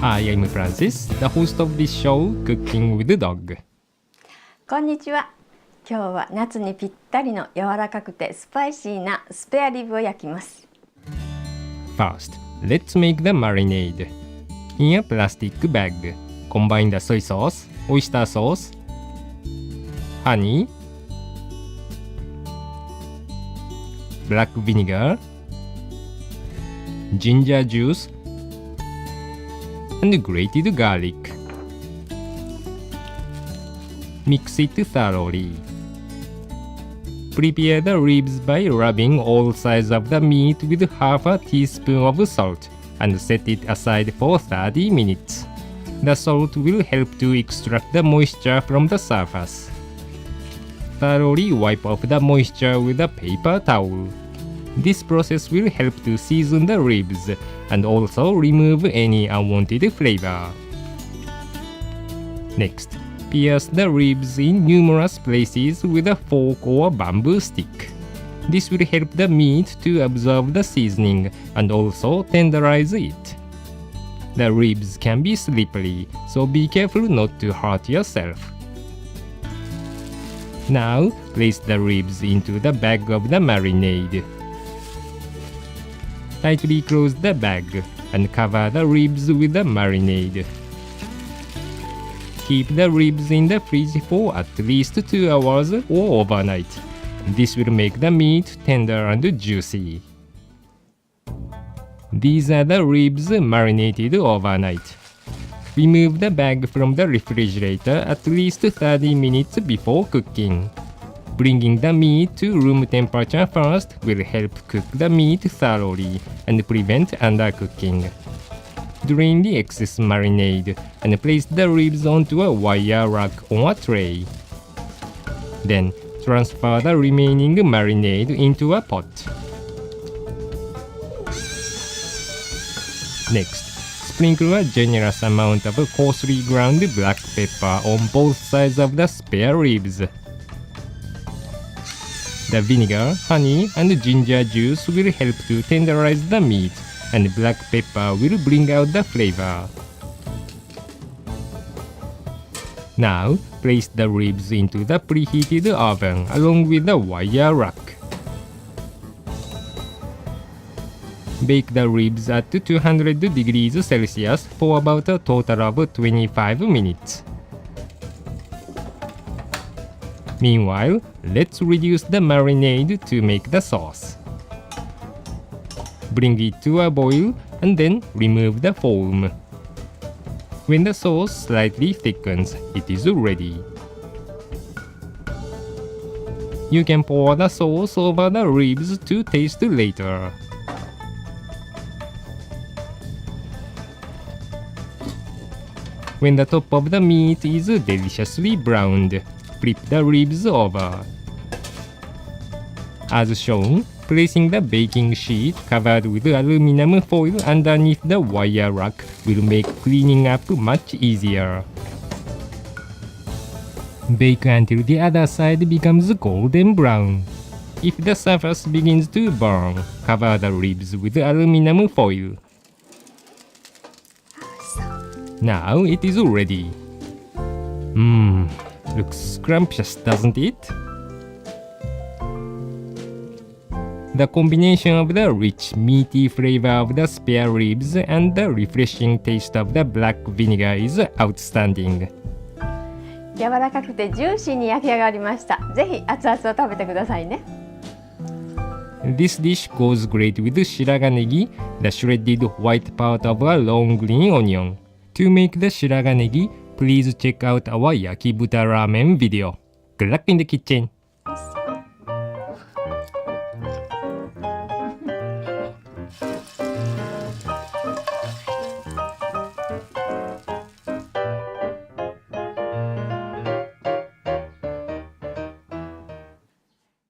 Hi, I'm Francis, the host of this show, Cooking with the Dog. こんにちは。今日は夏にぴったりの柔らかくてスパイシーなスペアリブを焼きます。First, let's make the marinade. In a plastic bag, combine the soy sauce, oyster sauce, honey, black vinegar, ginger juice, and grated garlic. Mix it thoroughly. Prepare the ribs by rubbing all sides of the meat with half a teaspoon of salt and set it aside for 30 minutes. The salt will help to extract the moisture from the surface. Thoroughly wipe off the moisture with a paper towel. This process will help to season the ribs and also remove any unwanted flavor. Next, pierce the ribs in numerous places with a fork or bamboo stick. This will help the meat to absorb the seasoning and also tenderize it. The ribs can be slippery, so be careful not to hurt yourself. Now, place the ribs into the bag of the marinade. Tightly close the bag and cover the ribs with the marinade. Keep the ribs in the fridge for at least 2 hours or overnight. This will make the meat tender and juicy. These are the ribs marinated overnight. Remove the bag from the refrigerator at least 30 minutes before cooking. Bringing the meat to room temperature first will help cook the meat thoroughly and prevent undercooking. Drain the excess marinade and place the ribs onto a wire rack on a tray. Then, transfer the remaining marinade into a pot. Next, sprinkle a generous amount of coarsely ground black pepper on both sides of the spare ribs. The vinegar, honey, and ginger juice will help to tenderize the meat, and black pepper will bring out the flavor. Now, place the ribs into the preheated oven along with the wire rack. Bake the ribs at 200 degrees Celsius for about a total of 25 minutes. Meanwhile, let's reduce the marinade to make the sauce. Bring it to a boil and then remove the foam. When the sauce slightly thickens, it is ready. You can pour the sauce over the ribs to taste later. When the top of the meat is deliciously browned, flip the ribs over. As shown, placing the baking sheet covered with aluminum foil underneath the wire rack will make cleaning up much easier. Bake until the other side becomes golden brown. If the surface begins to burn, cover the ribs with aluminum foil. Now it is ready. Looks scrumptious, doesn't it? The combination of the rich, meaty flavor of the spare ribs and the refreshing taste of the black vinegar is outstanding. 柔らかくてジューシーに焼き上がりました。ぜひ熱々を食べてくださいね。This dish goes great with shiraganegi, the shredded white part of a long green onion. To make the shiraganegi, please check out our yakibuta ramen video. Good luck in the kitchen!